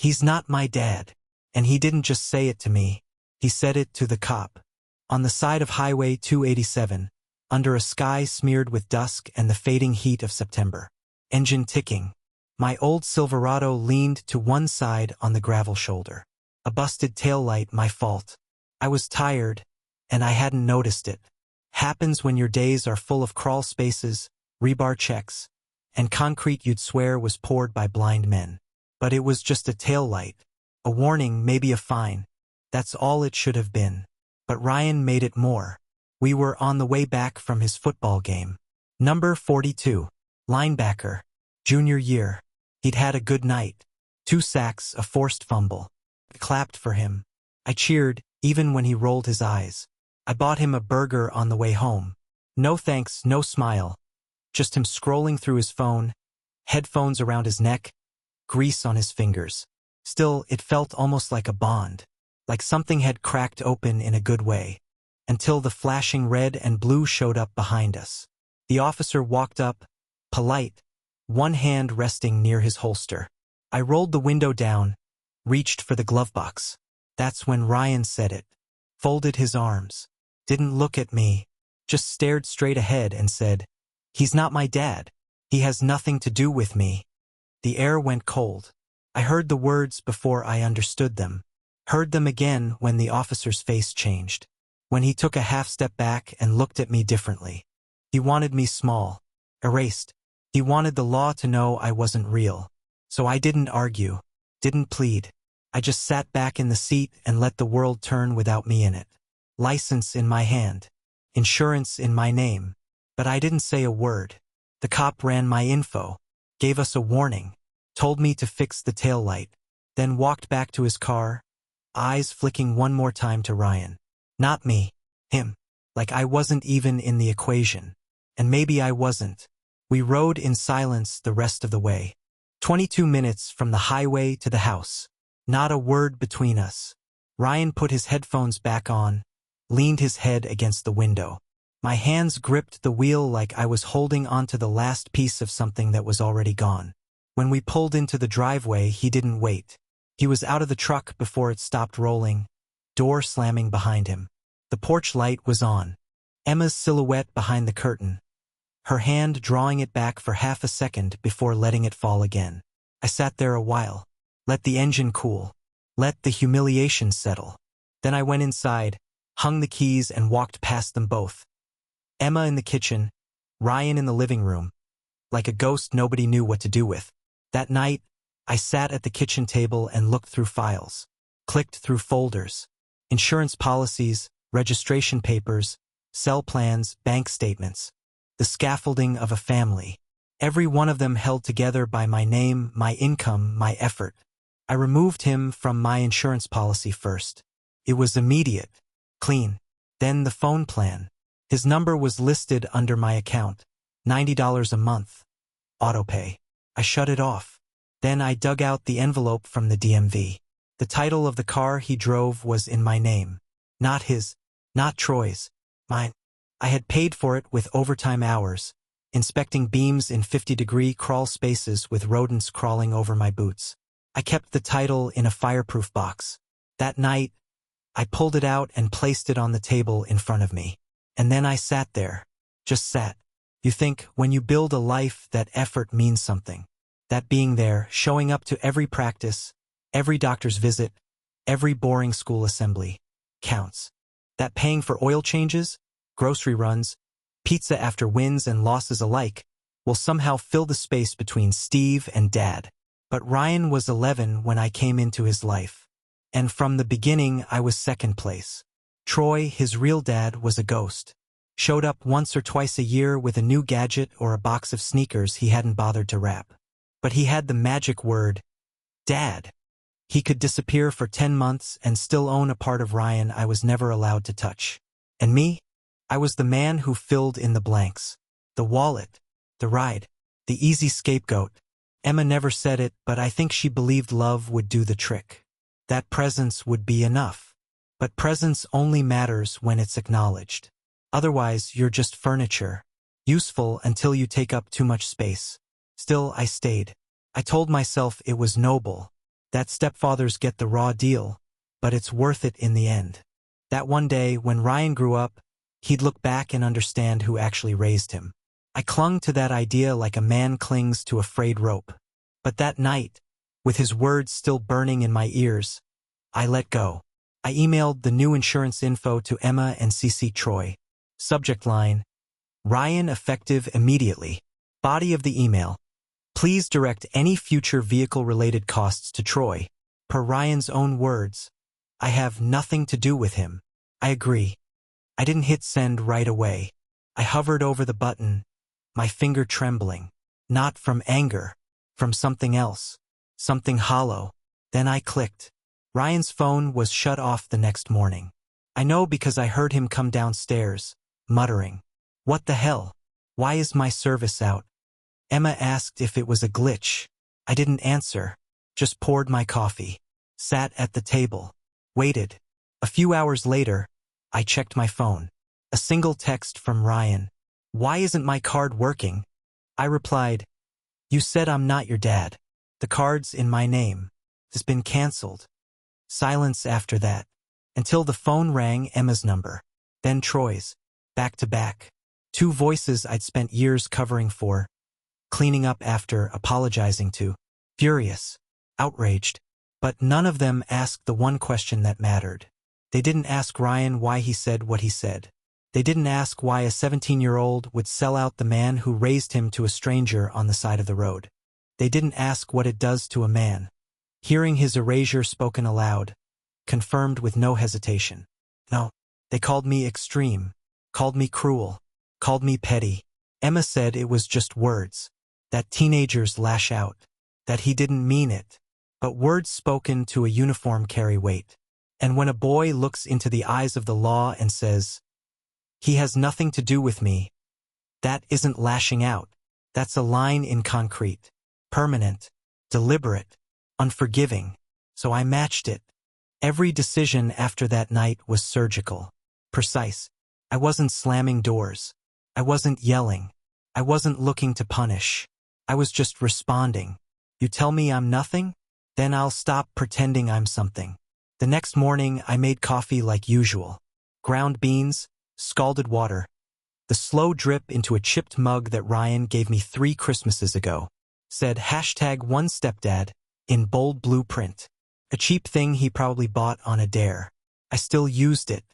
"He's not my dad." And he didn't just say it to me. He said it to the cop. On the side of Highway 287, under a sky smeared with dusk and the fading heat of September. Engine ticking. My old Silverado leaned to one side on the gravel shoulder. A busted taillight, my fault. I was tired, and I hadn't noticed it. Happens when your days are full of crawl spaces, rebar checks, and concrete you'd swear was poured by blind men. But it was just a taillight. A warning, maybe a fine. That's all it should have been. But Ryan made it more. We were on the way back from his football game. Number 42. Linebacker. Junior year. He'd had a good night. 2 sacks, a forced fumble. I clapped for him. I cheered, even when he rolled his eyes. I bought him a burger on the way home. No thanks, no smile. Just him scrolling through his phone, headphones around his neck, grease on his fingers. Still, it felt almost like a bond. Like something had cracked open in a good way. Until the flashing red and blue showed up behind us. The officer walked up, polite, one hand resting near his holster. I rolled the window down, reached for the glove box. That's when Ryan said it. Folded his arms. Didn't look at me. Just stared straight ahead and said, "He's not my dad. He has nothing to do with me." The air went cold. I heard the words before I understood them. Heard them again when the officer's face changed. When he took a half step back and looked at me differently. He wanted me small, erased. He wanted the law to know I wasn't real. So I didn't argue, didn't plead. I just sat back in the seat and let the world turn without me in it. License in my hand. Insurance in my name. But I didn't say a word. The cop ran my info, gave us a warning, told me to fix the taillight, then walked back to his car, eyes flicking one more time to Ryan. Not me, him. Like I wasn't even in the equation. And maybe I wasn't. We rode in silence the rest of the way. 22 minutes from the highway to the house. Not a word between us. Ryan put his headphones back on, leaned his head against the window. My hands gripped the wheel like I was holding onto the last piece of something that was already gone. When we pulled into the driveway, he didn't wait. He was out of the truck before it stopped rolling, door slamming behind him. The porch light was on. Emma's silhouette behind the curtain. Her hand drawing it back for half a second before letting it fall again. I sat there a while. Let the engine cool. Let the humiliation settle. Then I went inside, hung the keys and walked past them both. Emma in the kitchen, Ryan in the living room. Like a ghost nobody knew what to do with. That night, I sat at the kitchen table and looked through files. Clicked through folders. Insurance policies, registration papers, cell plans, bank statements. The scaffolding of a family. Every one of them held together by my name, my income, my effort. I removed him from my insurance policy first. It was immediate, clean. Then the phone plan. His number was listed under my account. $90 a month. Autopay. I shut it off. Then I dug out the envelope from the DMV. The title of the car he drove was in my name. Not his, not Troy's, mine. I had paid for it with overtime hours, inspecting beams in 50-degree crawl spaces with rodents crawling over my boots. I kept the title in a fireproof box. That night, I pulled it out and placed it on the table in front of me. And then I sat there. Just sat. You think, when you build a life, that effort means something. That being there, showing up to every practice, every doctor's visit, every boring school assembly, counts. That paying for oil changes, grocery runs, pizza after wins and losses alike, will somehow fill the space between Steve and Dad. But Ryan was 11 when I came into his life. And from the beginning, I was second place. Troy, his real dad, was a ghost. Showed up once or twice a year with a new gadget or a box of sneakers he hadn't bothered to wrap. But he had the magic word, Dad. He could disappear for 10 months and still own a part of Ryan I was never allowed to touch. And me? I was the man who filled in the blanks. The wallet, the ride, the easy scapegoat. Emma never said it, but I think she believed love would do the trick. That presence would be enough. But presence only matters when it's acknowledged. Otherwise, you're just furniture. Useful until you take up too much space. Still, I stayed. I told myself it was noble. that stepfathers get the raw deal, but it's worth it in the end. That one day, when Ryan grew up, he'd look back and understand who actually raised him. I clung to that idea like a man clings to a frayed rope. But that night, with his words still burning in my ears, I let go. I emailed the new insurance info to Emma and CC Troy. Subject line: Ryan effective immediately. Body of the email: please direct any future vehicle-related costs to Troy. Per Ryan's own words, I have nothing to do with him. I agree. I didn't hit send right away. I hovered over the button, my finger trembling. Not from anger, from something else. Something hollow. Then I clicked. Ryan's phone was shut off the next morning. I know because I heard him come downstairs, muttering, "What the hell? Why is my service out?" Emma asked if it was a glitch. I didn't answer, just poured my coffee, sat at the table, waited. A few hours later, I checked my phone. A single text from Ryan. "Why isn't my card working?" I replied, "You said I'm not your dad. The card's in my name. It's been canceled." Silence after that, until the phone rang. Emma's number, then Troy's, back to back. Two voices I'd spent years covering for, cleaning up after, apologizing to, furious, outraged. But none of them asked the one question that mattered. They didn't ask Ryan why he said what he said. They didn't ask why a 17-year-old would sell out the man who raised him to a stranger on the side of the road. They didn't ask what it does to a man. Hearing his erasure spoken aloud, confirmed with no hesitation. No, they called me extreme, called me cruel, called me petty. Emma said it was just words, that teenagers lash out, that he didn't mean it. But words spoken to a uniform carry weight. And when a boy looks into the eyes of the law and says, "He has nothing to do with me," that isn't lashing out. That's a line in concrete, permanent, deliberate, unforgiving. So I matched it. Every decision after that night was surgical, precise. I wasn't slamming doors. I wasn't yelling. I wasn't looking to punish. I was just responding. You tell me I'm nothing? Then I'll stop pretending I'm something. The next morning, I made coffee like usual. Ground beans, scalded water. The slow drip into a chipped mug that Ryan gave me 3 Christmases ago. Said #OneStepdad in bold blue print. A cheap thing he probably bought on a dare. I still used it.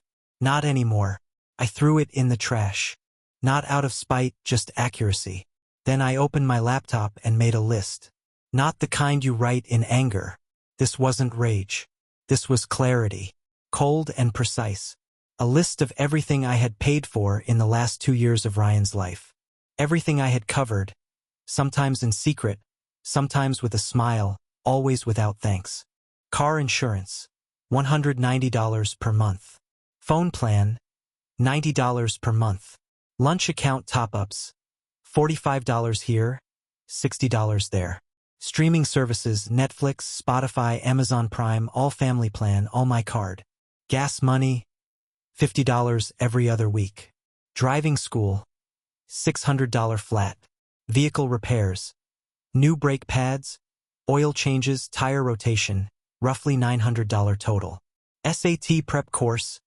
Not anymore. I threw it in the trash. Not out of spite, just accuracy. Then I opened my laptop and made a list. Not the kind you write in anger. This wasn't rage. This was clarity. Cold and precise. A list of everything I had paid for in the last 2 years of Ryan's life. Everything I had covered, sometimes in secret, sometimes with a smile, always without thanks. Car insurance, $190 per month. Phone plan, $90 per month. Lunch account top-ups, $45 here, $60 there. Streaming services, Netflix, Spotify, Amazon Prime, all family plan, all my card. Gas money, $50 every other week. Driving school, $600 flat. Vehicle repairs, new brake pads, oil changes, tire rotation, roughly $900 total. SAT prep course,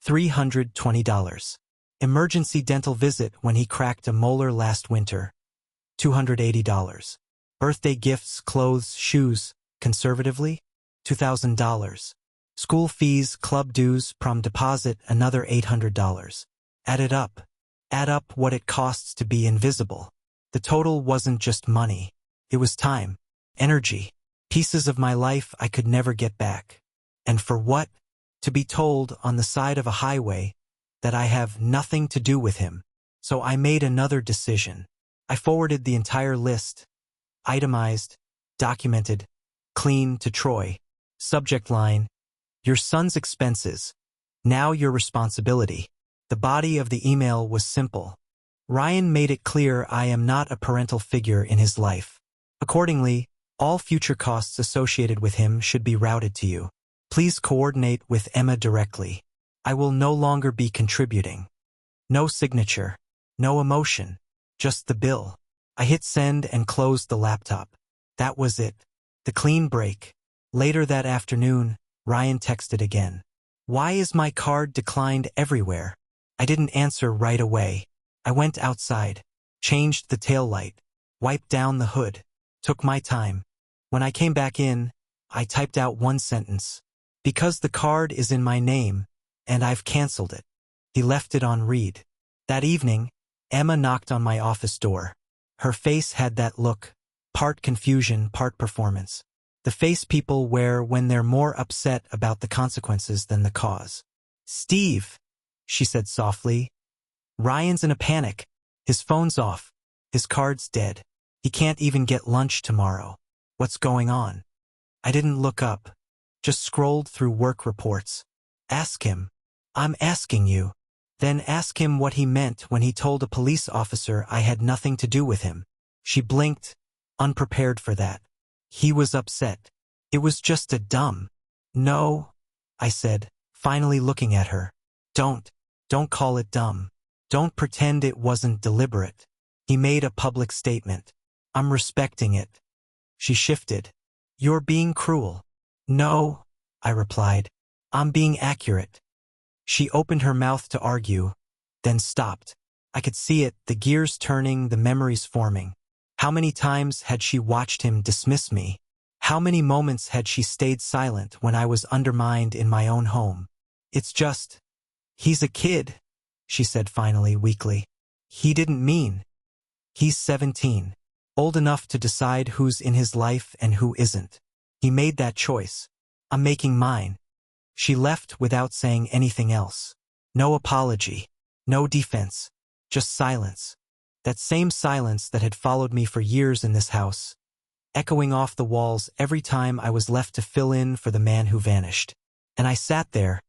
$320. Emergency dental visit when he cracked a molar last winter, $280. Birthday gifts, clothes, shoes, conservatively, $2,000. School fees, club dues, prom deposit, another $800. Add it up. Add up what it costs to be invisible. The total wasn't just money. It was time, energy, pieces of my life I could never get back. And for what? To be told on the side of a highway that I have nothing to do with him. So I made another decision. I forwarded the entire list, itemized, documented, clean, to Troy. Subject line: your son's expenses. Now your responsibility. The body of the email was simple. Ryan made it clear I am not a parental figure in his life. Accordingly, all future costs associated with him should be routed to you. Please coordinate with Emma directly. I will no longer be contributing. No signature, no emotion, just the bill. I hit send and closed the laptop. That was it. The clean break. Later that afternoon, Ryan texted again. Why is my card declined everywhere? I didn't answer right away. I went outside, changed the taillight, wiped down the hood, took my time. When I came back in, I typed out one sentence. Because the card is in my name, and I've canceled it. He left it on read. That evening, Emma knocked on my office door. Her face had that look, part confusion, part performance. The face people wear when they're more upset about the consequences than the cause. Steve, she said softly. Ryan's in a panic. His phone's off. His card's dead. He can't even get lunch tomorrow. What's going on? I didn't look up. Just scrolled through work reports. Ask him. I'm asking you. Then ask him what he meant when he told a police officer I had nothing to do with him. She blinked, unprepared for that. He was upset. It was just a dumb. No, I said, finally looking at her. Don't call it dumb. Don't pretend it wasn't deliberate. He made a public statement. I'm respecting it. She shifted. You're being cruel. No, I replied. I'm being accurate. She opened her mouth to argue, then stopped. I could see it, the gears turning, the memories forming. How many times had she watched him dismiss me? How many moments had she stayed silent when I was undermined in my own home? It's just, he's a kid, she said finally, weakly. He didn't mean. He's 17, old enough to decide who's in his life and who isn't. He made that choice. I'm making mine. She left without saying anything else. No apology, no defense, just silence. That same silence that had followed me for years in this house, echoing off the walls every time I was left to fill in for the man who vanished. And I sat there,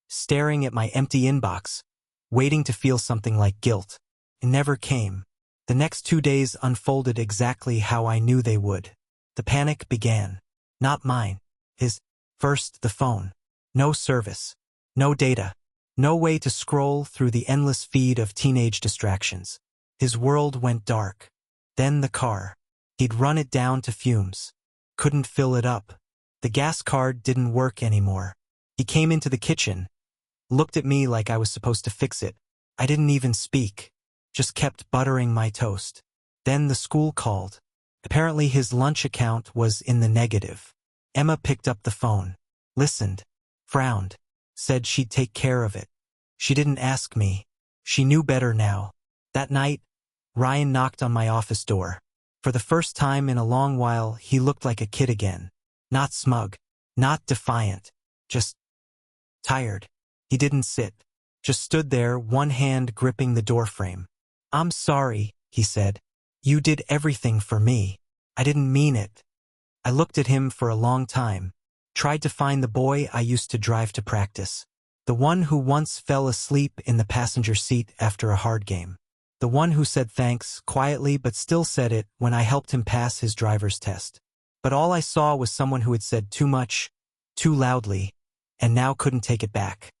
staring at my empty inbox, waiting to feel something like guilt. It never came. The next 2 days unfolded exactly how I knew they would. The panic began. Not mine. His. First, the phone. No service. No data. No way to scroll through the endless feed of teenage distractions. His world went dark. Then the car. He'd run it down to fumes. Couldn't fill it up. The gas card didn't work anymore. He came into the kitchen, looked at me like I was supposed to fix it. I didn't even speak. Just kept buttering my toast. Then the school called. Apparently his lunch account was in the negative. Emma picked up the phone, listened, frowned, said she'd take care of it. She didn't ask me. She knew better now. That night, Ryan knocked on my office door. For the first time in a long while, he looked like a kid again. Not smug, not defiant, just tired. He didn't sit, just stood there, one hand gripping the doorframe. I'm sorry, he said. You did everything for me. I didn't mean it. I looked at him for a long time, tried to find the boy I used to drive to practice. The one who once fell asleep in the passenger seat after a hard game. The one who said thanks, quietly but still said it when I helped him pass his driver's test. But all I saw was someone who had said too much, too loudly, and now couldn't take it back.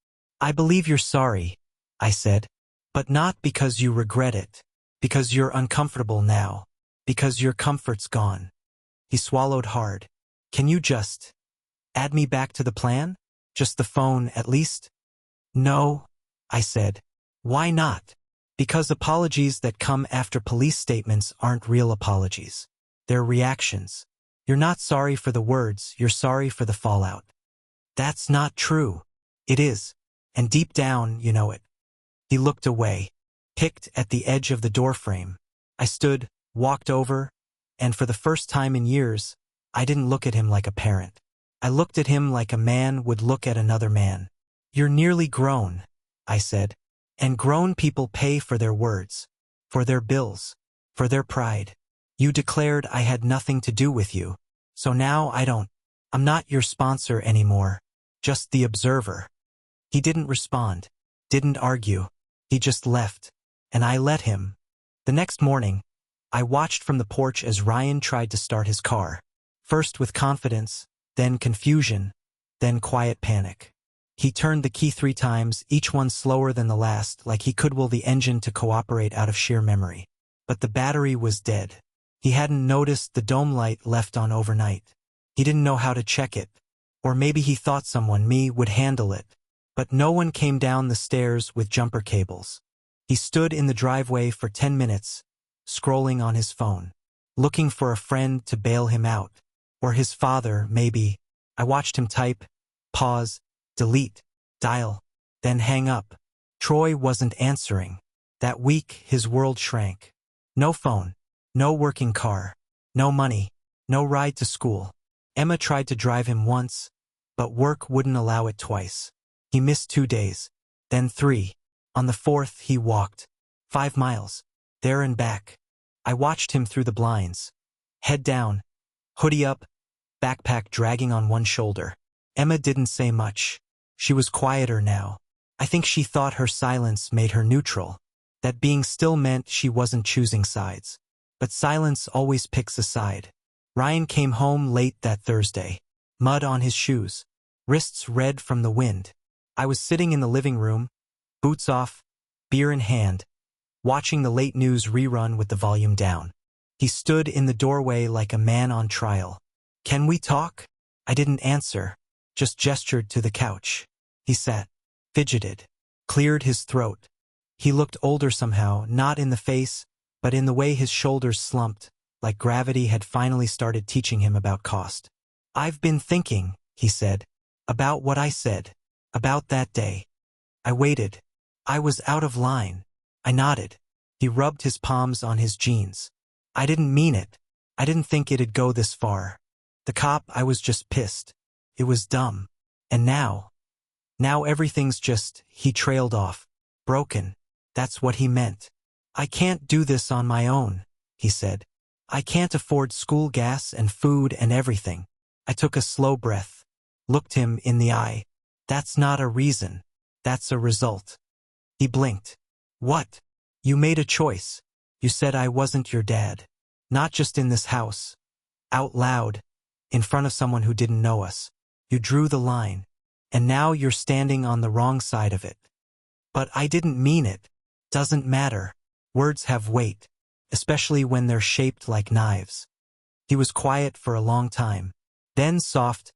I believe you're sorry, I said, but not because you regret it, because you're uncomfortable now, because your comfort's gone. He swallowed hard. Can you just add me back to the plan? Just the phone, at least? No, I said. Why not? Because apologies that come after police statements aren't real apologies. They're reactions. You're not sorry for the words, you're sorry for the fallout. That's not true. It is. And deep down, you know it. He looked away, picked at the edge of the doorframe. I stood, walked over, and for the first time in years, I didn't look at him like a parent. I looked at him like a man would look at another man. You're nearly grown, I said. And grown people pay for their words, for their bills, for their pride. You declared I had nothing to do with you. So now I'm not your sponsor anymore, just the observer. He didn't respond, didn't argue. He just left, and I let him. The next morning, I watched from the porch as Ryan tried to start his car. First with confidence, then confusion, then quiet panic. He turned the key 3 times, each one slower than the last, like he could will the engine to cooperate out of sheer memory. But the battery was dead. He hadn't noticed the dome light left on overnight. He didn't know how to check it. Or maybe he thought someone, me, would handle it. But no one came down the stairs with jumper cables. He stood in the driveway for 10 minutes, scrolling on his phone, looking for a friend to bail him out. Or his father, maybe. I watched him type, pause, delete, dial, then hang up. Troy wasn't answering. That week, his world shrank. No phone, no working car, no money, no ride to school. Emma tried to drive him once, but work wouldn't allow it twice. He missed 2 days, then 3. On the 4th, he walked 5 miles, there and back. I watched him through the blinds. Head down, hoodie up, backpack dragging on one shoulder. Emma didn't say much. She was quieter now. I think she thought her silence made her neutral, that being still meant she wasn't choosing sides. But silence always picks a side. Ryan came home late that Thursday, mud on his shoes, wrists red from the wind. I was sitting in the living room, boots off, beer in hand, watching the late news rerun with the volume down. He stood in the doorway like a man on trial. "Can we talk?" I didn't answer, just gestured to the couch. He sat, fidgeted, cleared his throat. He looked older somehow, not in the face, but in the way his shoulders slumped, like gravity had finally started teaching him about cost. "I've been thinking," he said, "about what I said, about that day." I waited. I was out of line. I nodded. He rubbed his palms on his jeans. "I didn't mean it. I didn't think it'd go this far. The cop, I was just pissed. It was dumb. And now everything's just," he trailed off, broken. That's what he meant. "I can't do this on my own," he said. "I can't afford school gas and food and everything." I took a slow breath, looked him in the eye. "That's not a reason. That's a result." He blinked. "What?" "You made a choice. You said I wasn't your dad. Not just in this house. Out loud. In front of someone who didn't know us. You drew the line. And now you're standing on the wrong side of it." "But I didn't mean it." "Doesn't matter. Words have weight, especially when they're shaped like knives." He was quiet for a long time. Then soft,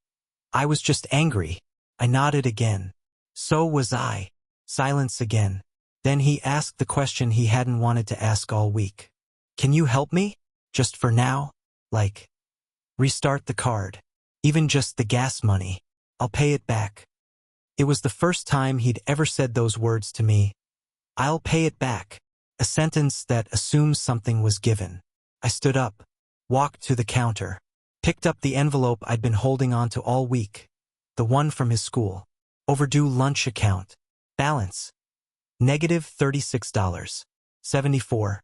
"I was just angry." I nodded again. "So was I." Silence again. Then he asked the question he hadn't wanted to ask all week. "Can you help me? Just for now? Like, restart the card. Even just the gas money. I'll pay it back." It was the first time he'd ever said those words to me. "I'll pay it back." A sentence that assumes something was given. I stood up, walked to the counter, picked up the envelope I'd been holding on to all week. The one from his school. Overdue lunch account. Balance. Negative $36.74.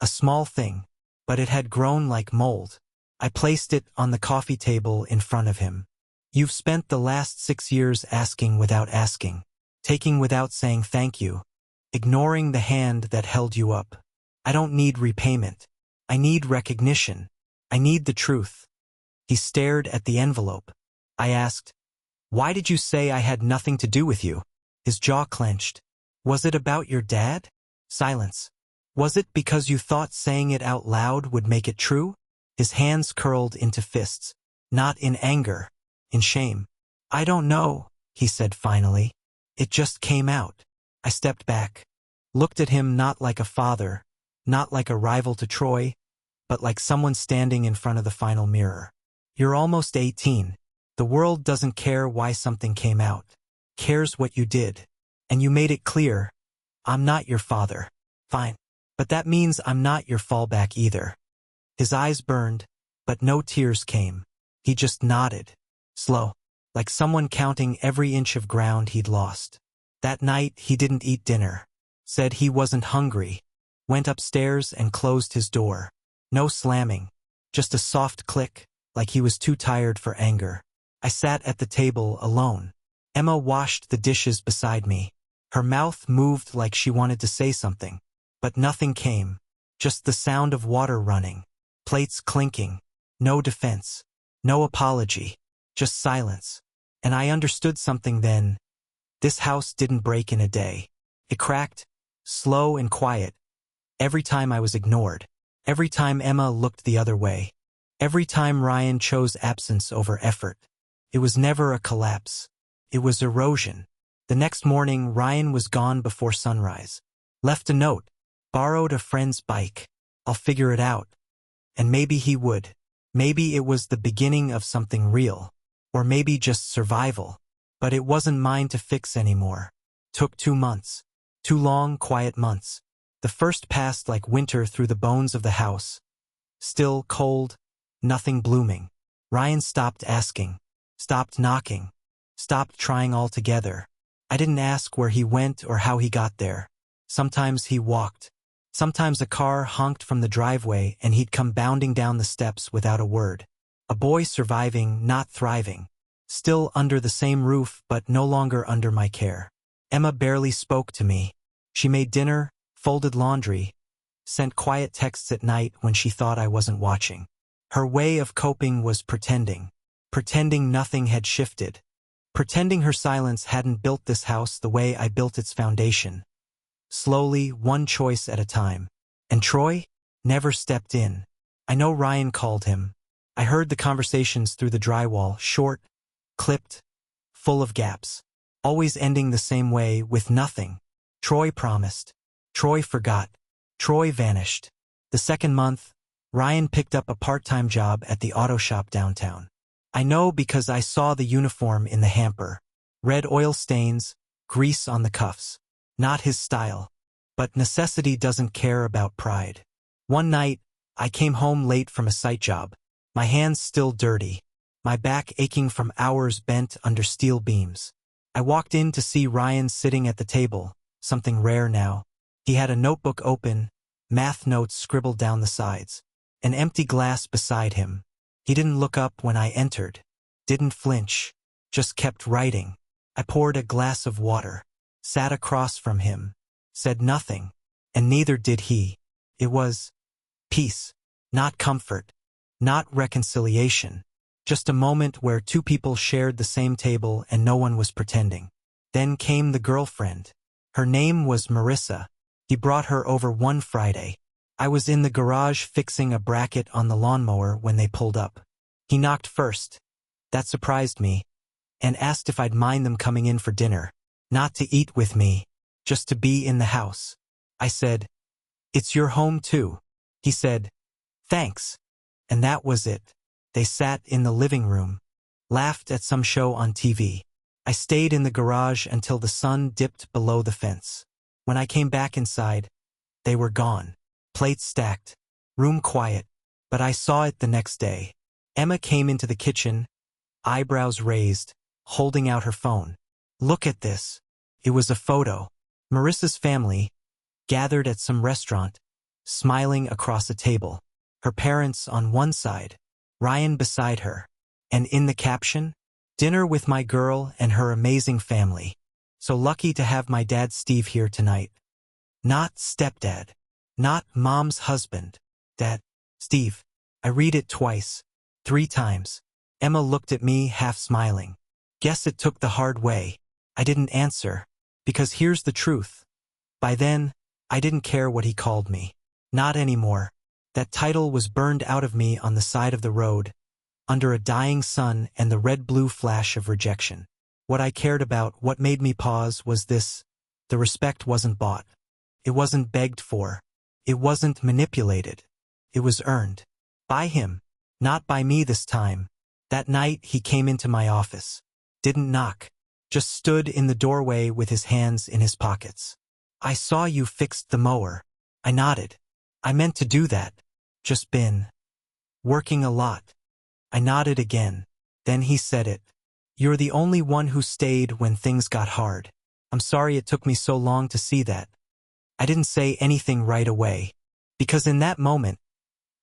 A small thing, but it had grown like mold. I placed it on the coffee table in front of him. "You've spent the last 6 years asking without asking, taking without saying thank you, ignoring the hand that held you up. I don't need repayment. I need recognition. I need the truth." He stared at the envelope. I asked, "Why did you say I had nothing to do with you?" His jaw clenched. "Was it about your dad?" Silence. "Was it because you thought saying it out loud would make it true?" His hands curled into fists. Not in anger. In shame. "I don't know," he said finally. "It just came out." I stepped back. Looked at him not like a father, not like a rival to Troy, but like someone standing in front of the final mirror. "You're almost 18. The world doesn't care why something came out. Cares what you did. And you made it clear. I'm not your father. Fine. But that means I'm not your fallback either." His eyes burned, but no tears came. He just nodded. Slow. Like someone counting every inch of ground he'd lost. That night he didn't eat dinner. Said he wasn't hungry. Went upstairs and closed his door. No slamming. Just a soft click, like he was too tired for anger. I sat at the table alone. Emma washed the dishes beside me. Her mouth moved like she wanted to say something. But nothing came. Just the sound of water running. Plates clinking. No defense. No apology. Just silence. And I understood something then. This house didn't break in a day. It cracked, slow and quiet. Every time I was ignored. Every time Emma looked the other way. Every time Ryan chose absence over effort. It was never a collapse. It was erosion. The next morning, Ryan was gone before sunrise. Left a note. Borrowed a friend's bike. I'll figure it out. And maybe he would. Maybe it was the beginning of something real. Or maybe just survival. But it wasn't mine to fix anymore. Took 2 months. 2 long, quiet months. The first passed like winter through the bones of the house. Still, cold, nothing blooming. Ryan stopped asking. Stopped knocking. Stopped trying altogether. I didn't ask where he went or how he got there. Sometimes he walked. Sometimes a car honked from the driveway and he'd come bounding down the steps without a word. A boy surviving, not thriving. Still under the same roof, but no longer under my care. Emma barely spoke to me. She made dinner, folded laundry, sent quiet texts at night when she thought I wasn't watching. Her way of coping was pretending. Pretending nothing had shifted. Pretending her silence hadn't built this house the way I built its foundation. Slowly, one choice at a time. And Troy never stepped in. I know Ryan called him. I heard the conversations through the drywall, short, clipped, full of gaps. Always ending the same way, with nothing. Troy promised. Troy forgot. Troy vanished. The second month, Ryan picked up a part-time job at the auto shop downtown. I know because I saw the uniform in the hamper. Red oil stains, grease on the cuffs. Not his style. But necessity doesn't care about pride. One night, I came home late from a site job. My hands still dirty. My back aching from hours bent under steel beams. I walked in to see Ryan sitting at the table, something rare now. He had a notebook open, math notes scribbled down the sides. An empty glass beside him. He didn't look up when I entered. Didn't flinch. Just kept writing. I poured a glass of water. Sat across from him. Said nothing. And neither did he. It was peace. Not comfort. Not reconciliation. Just a moment where 2 people shared the same table and no one was pretending. Then came the girlfriend. Her name was Marissa. He brought her over one Friday. I was in the garage fixing a bracket on the lawnmower when they pulled up. He knocked first. That surprised me. And asked if I'd mind them coming in for dinner. Not to eat with me. Just to be in the house. I said, "It's your home too." He said, "Thanks." And that was it. They sat in the living room. Laughed at some show on TV. I stayed in the garage until the sun dipped below the fence. When I came back inside, they were gone. Plates stacked. Room quiet. But I saw it the next day. Emma came into the kitchen, eyebrows raised, holding out her phone. "Look at this." It was a photo. Marissa's family, gathered at some restaurant, smiling across a table. Her parents on one side, Ryan beside her. And in the caption, "Dinner with my girl and her amazing family. So lucky to have my dad Steve here tonight." Not stepdad. Not mom's husband. Dad. Steve. I read it twice. 3 times. Emma looked at me, half smiling. Guess it took the hard way. I didn't answer. Because here's the truth. By then, I didn't care what he called me. Not anymore. That title was burned out of me on the side of the road, under a dying sun and the red-blue flash of rejection. What I cared about, what made me pause, was this. The respect wasn't bought. It wasn't begged for. It wasn't manipulated. It was earned. By him. Not by me this time. That night he came into my office. Didn't knock. Just stood in the doorway with his hands in his pockets. "I saw you fixed the mower." I nodded. "I meant to do that. Just been working a lot." I nodded again. Then he said it. "You're the only one who stayed when things got hard. I'm sorry it took me so long to see that." I didn't say anything right away. Because in that moment,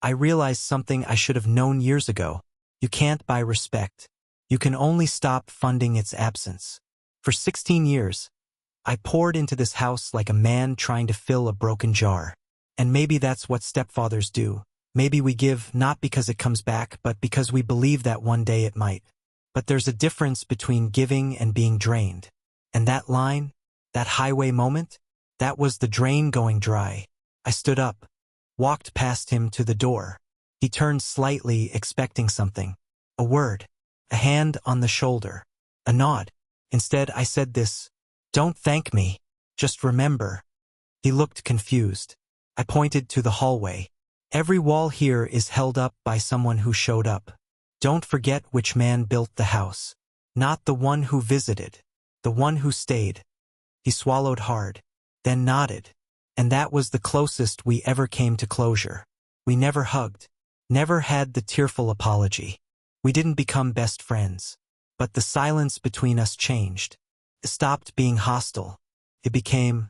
I realized something I should have known years ago. You can't buy respect. You can only stop funding its absence. For 16 years, I poured into this house like a man trying to fill a broken jar. And maybe that's what stepfathers do. Maybe we give not because it comes back, but because we believe that one day it might. But there's a difference between giving and being drained. And that line, that highway moment, that was the drain going dry. I stood up, walked past him to the door. He turned slightly, expecting something. A word. A hand on the shoulder. A nod. Instead, I said this. Don't thank me. Just remember. He looked confused. I pointed to the hallway. Every wall here is held up by someone who showed up. Don't forget which man built the house. Not the one who visited. The one who stayed. He swallowed hard. Then nodded. And that was the closest we ever came to closure. We never hugged. Never had the tearful apology. We didn't become best friends. But the silence between us changed. It stopped being hostile. It became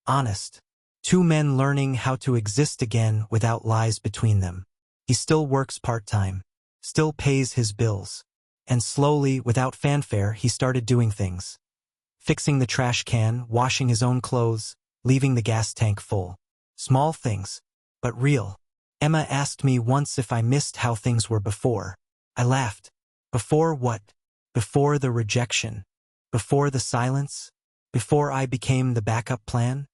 honest. Two men learning how to exist again without lies between them. He still works part-time. Still pays his bills. And slowly, without fanfare, he started doing things. Fixing the trash can, washing his own clothes, leaving the gas tank full. Small things, but real. Emma asked me once if I missed how things were before. I laughed. Before what? Before the rejection. Before the silence. Before I became the backup plan.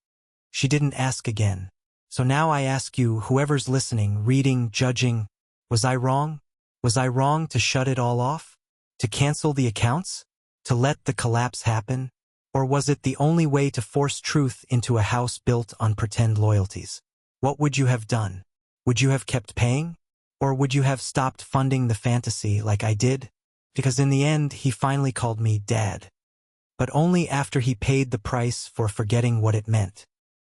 She didn't ask again. So now I ask you, whoever's listening, reading, judging, was I wrong? Was I wrong to shut it all off? To cancel the accounts? To let the collapse happen? Or was it the only way to force truth into a house built on pretend loyalties? What would you have done? Would you have kept paying? Or would you have stopped funding the fantasy like I did? Because in the end, he finally called me Dad. But only after he paid the price for forgetting what it meant.